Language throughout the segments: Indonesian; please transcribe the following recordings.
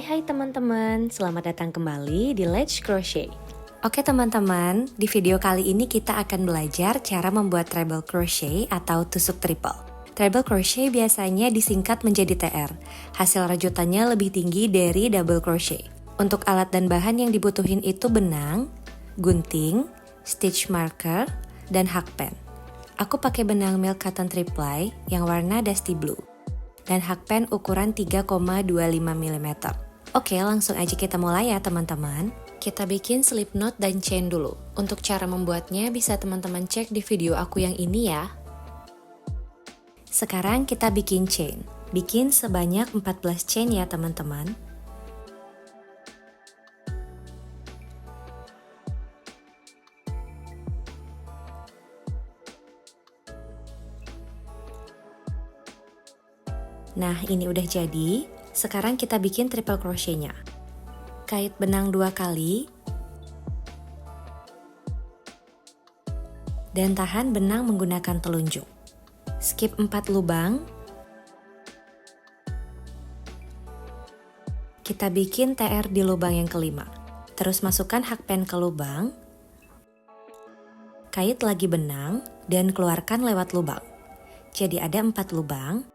Hai teman-teman, selamat datang kembali di Let's Crochet. Oke teman-teman, di video kali ini kita akan belajar cara membuat treble crochet atau tusuk triple. Treble crochet biasanya disingkat menjadi TR. Hasil rajutannya lebih tinggi dari double crochet. Untuk alat dan bahan yang dibutuhin itu benang, gunting, stitch marker, dan hakpen. Aku pakai benang milk cotton 3-ply yang warna dusty blue dan hakpen ukuran 3,25 mm. Oke, langsung aja kita mulai ya teman-teman. Kita bikin slip knot dan chain dulu. Untuk cara membuatnya bisa teman-teman cek di video aku yang ini ya. Sekarang kita bikin chain. Bikin sebanyak 14 chain ya teman-teman. Nah, ini udah jadi. Sekarang kita bikin triple crochet-nya. Kait benang 2 kali. Dan tahan benang menggunakan telunjuk. Skip 4 lubang. Kita bikin TR di lubang yang kelima. Terus masukkan hakpen ke lubang. Kait lagi benang dan keluarkan lewat lubang. Jadi ada 4 lubang.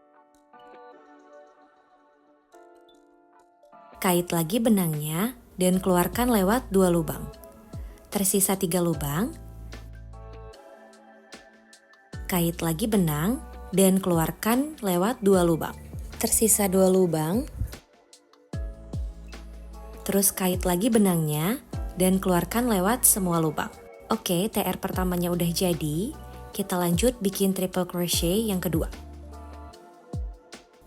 Kait lagi benangnya dan keluarkan lewat 2 lubang. Tersisa 3 lubang. Kait lagi benang dan keluarkan lewat 2 lubang. Tersisa 2 lubang. Terus kait lagi benangnya dan keluarkan lewat semua lubang. Oke, TR pertamanya udah jadi. Kita lanjut bikin triple crochet yang kedua.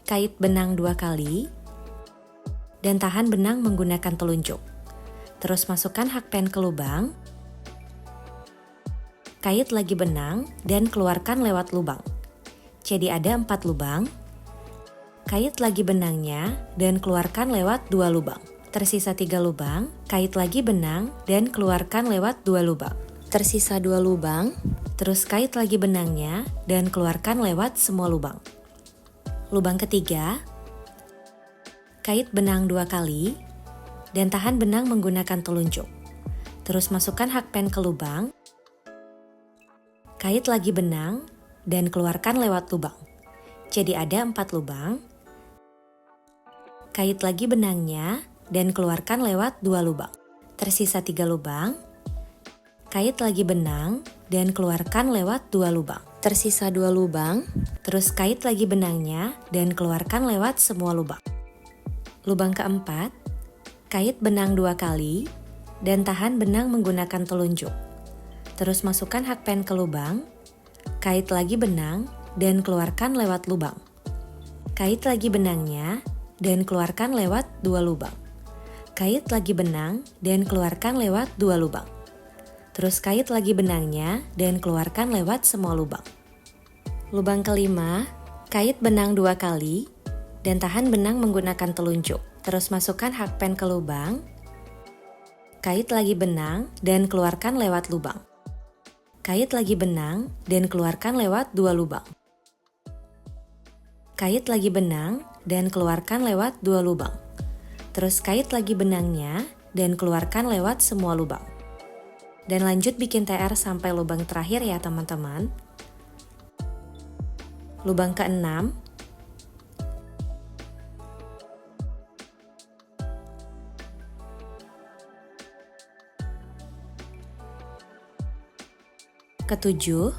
Kait benang 2 kali. Dan tahan benang menggunakan telunjuk. Terus masukkan hakpen ke lubang. Kait lagi benang dan keluarkan lewat lubang. Jadi ada 4 lubang. Kait lagi benangnya dan keluarkan lewat 2 lubang. Tersisa 3 lubang. Kait lagi benang dan keluarkan lewat 2 lubang. Tersisa 2 lubang. Terus kait lagi benangnya dan keluarkan lewat semua lubang. Lubang ketiga. Kait benang 2 kali, dan tahan benang menggunakan telunjuk. Terus masukkan hakpen ke lubang, kait lagi benang, dan keluarkan lewat lubang. Jadi ada 4 lubang. Kait lagi benangnya, dan keluarkan lewat 2 lubang. Tersisa 3 lubang. Kait lagi benang, dan keluarkan lewat 2 lubang. Tersisa 2 lubang, terus kait lagi benangnya, dan keluarkan lewat semua lubang. Lubang keempat, kait benang 2 kali, dan tahan benang menggunakan telunjuk. Terus masukkan hakpen ke lubang, kait lagi benang, dan keluarkan lewat lubang. Kait lagi benangnya, dan keluarkan lewat 2 lubang. Kait lagi benang, dan keluarkan lewat 2 lubang. Terus kait lagi benangnya, dan keluarkan lewat semua lubang. Lubang kelima, kait benang 2 kali, dan tahan benang menggunakan telunjuk. Terus masukkan hakpen ke lubang, kait lagi benang, dan keluarkan lewat lubang. Kait lagi benang, dan keluarkan lewat 2 lubang. Kait lagi benang, dan keluarkan lewat 2 lubang. Terus kait lagi benangnya, dan keluarkan lewat semua lubang. Dan lanjut bikin TR sampai lubang terakhir ya teman-teman. Lubang keenam, ketujuh,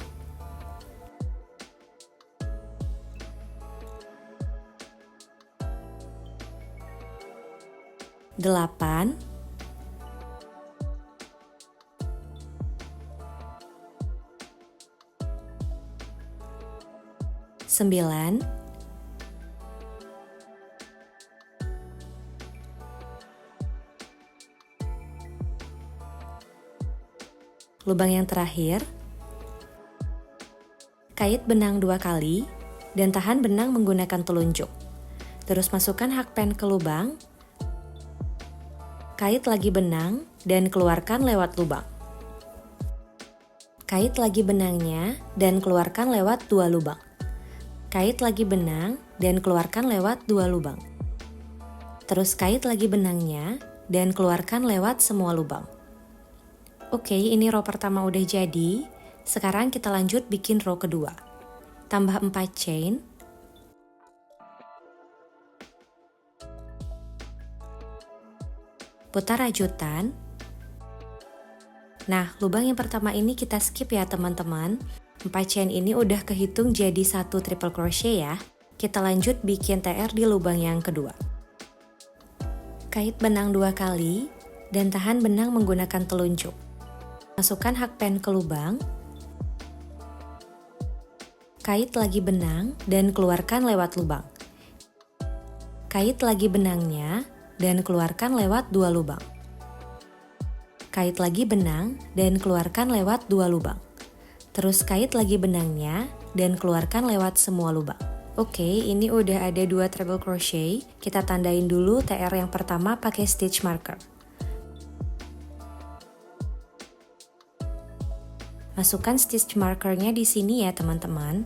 8, 9, 10. Lubang yang terakhir, kait benang 2 kali, dan tahan benang menggunakan telunjuk. Terus masukkan hakpen ke lubang, kait lagi benang, dan keluarkan lewat lubang. Kait lagi benangnya, dan keluarkan lewat 2 lubang. Kait lagi benang, dan keluarkan lewat 2 lubang. Terus kait lagi benangnya dan keluarkan lewat semua lubang. Oke, ini row pertama udah jadi. Sekarang kita lanjut bikin row kedua. Tambah 4 chain. Putar rajutan. Nah, lubang yang pertama ini kita skip ya teman-teman. 4 chain ini udah kehitung jadi 1 triple crochet ya. Kita lanjut bikin TR di lubang yang kedua. Kait benang 2 kali dan tahan benang menggunakan telunjuk. Masukkan hakpen ke lubang. Kait lagi benang dan keluarkan lewat lubang. Kait lagi benangnya dan keluarkan lewat 2 lubang. Kait lagi benang dan keluarkan lewat 2 lubang. Terus kait lagi benangnya dan keluarkan lewat semua lubang. Oke, ini udah ada 2 treble crochet. Kita tandain dulu TR yang pertama pakai stitch marker. Masukkan stitch markernya di sini ya teman-teman.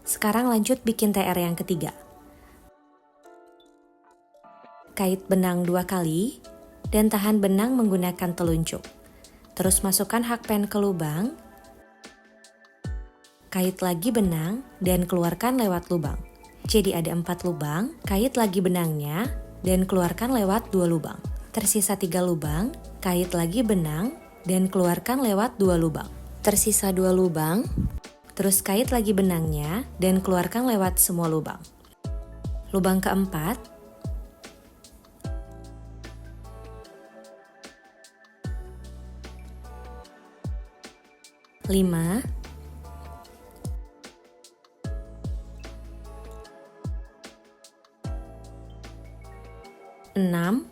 Sekarang lanjut bikin TR yang ketiga. Kait benang 2 kali dan tahan benang menggunakan telunjuk. Terus masukkan hakpen ke lubang. Kait lagi benang dan keluarkan lewat lubang. Jadi ada 4 lubang, kait lagi benangnya dan keluarkan lewat 2 lubang. Tersisa 3 lubang, kait lagi benang dan keluarkan lewat 2 lubang. Tersisa 2 lubang, terus kait lagi benangnya dan keluarkan lewat semua lubang. Lubang keempat, lima, 6,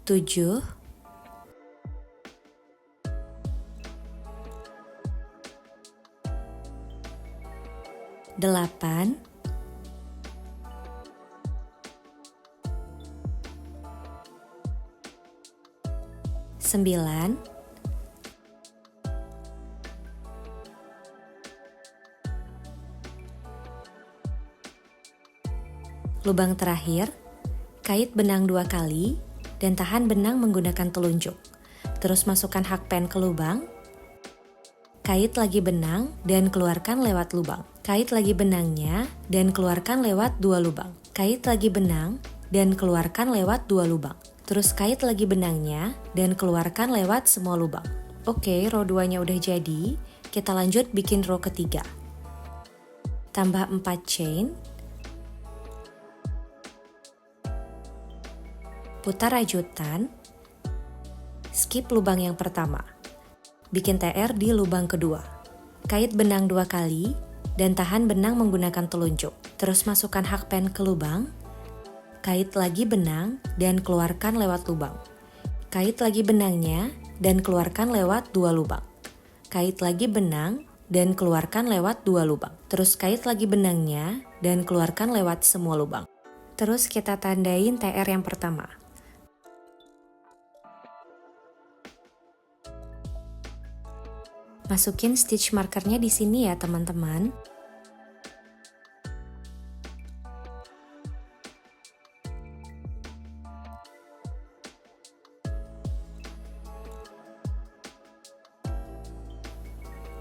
7, 8, 9, 10. Lubang terakhir, kait benang 2 kali dan tahan benang menggunakan telunjuk. Terus masukkan hakpen ke lubang. Kait lagi benang dan keluarkan lewat lubang. Kait lagi benangnya dan keluarkan lewat 2 lubang. Kait lagi benang dan keluarkan lewat 2 lubang. Terus kait lagi benangnya dan keluarkan lewat semua lubang. Oke, row 2-nya udah jadi. Kita lanjut bikin row ketiga. Tambah 4 chain. Putar rajutan, skip lubang yang pertama, bikin TR di lubang kedua. Kait benang 2 kali dan tahan benang menggunakan telunjuk. Terus masukkan hakpen ke lubang, kait lagi benang dan keluarkan lewat lubang. Kait lagi benangnya dan keluarkan lewat 2 lubang. Kait lagi benang dan keluarkan lewat 2 lubang. Terus kait lagi benangnya dan keluarkan lewat semua lubang. Terus kita tandain TR yang pertama. Masukin stitch markernya di sini ya teman-teman.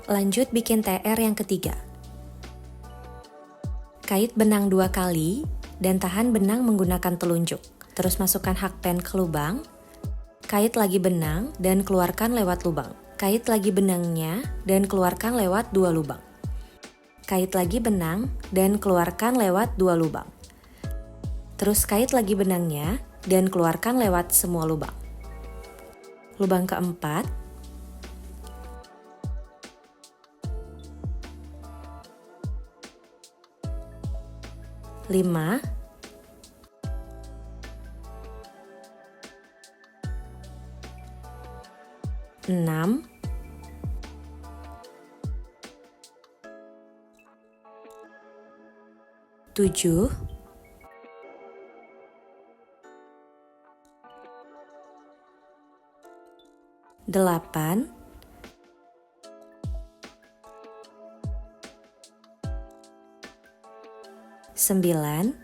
Lanjut bikin TR yang ketiga. Kait benang 2 kali dan tahan benang menggunakan telunjuk. Terus masukkan hakpen ke lubang. Kait lagi benang dan keluarkan lewat lubang. Kait lagi benangnya dan keluarkan lewat 2 lubang. Kait lagi benang dan keluarkan lewat 2 lubang. Terus kait lagi benangnya dan keluarkan lewat semua lubang. Lubang keempat, 5, 6, 7, 8, 9, 10,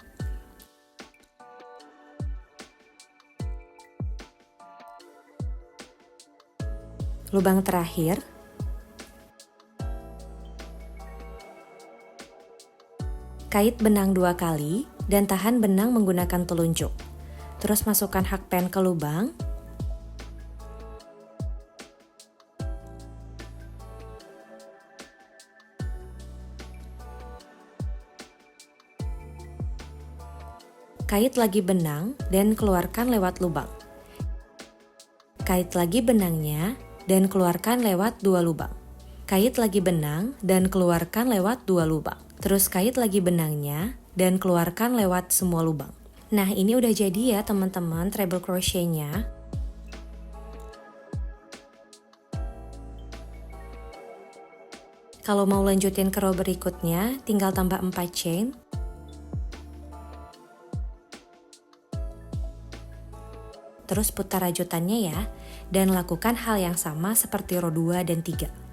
lubang terakhir, kait benang 2 kali dan tahan benang menggunakan telunjuk. Terus masukkan hakpen ke lubang. Kait lagi benang dan keluarkan lewat lubang. Kait lagi benangnya dan keluarkan lewat 2 lubang. Kait lagi benang dan keluarkan lewat 2 lubang. Terus kait lagi benangnya dan keluarkan lewat semua lubang. Nah, ini udah jadi ya teman-teman treble crochetnya. Kalau mau lanjutin ke row berikutnya, tinggal tambah 4 chain. Terus putar rajutannya ya, dan lakukan hal yang sama seperti row 2 dan 3.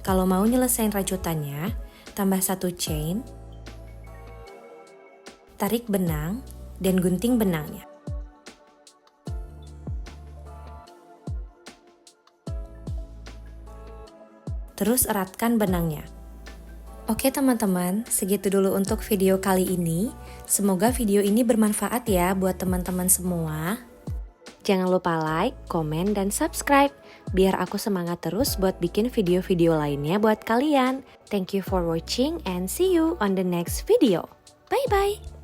Kalau mau nyelesain rajutannya, tambah 1 chain, tarik benang, dan gunting benangnya. Terus eratkan benangnya. Oke teman-teman, segitu dulu untuk video kali ini. Semoga video ini bermanfaat ya buat teman-teman semua. Jangan lupa like, komen, dan subscribe biar aku semangat terus buat bikin video-video lainnya buat kalian. Thank you for watching and see you on the next video. Bye-bye!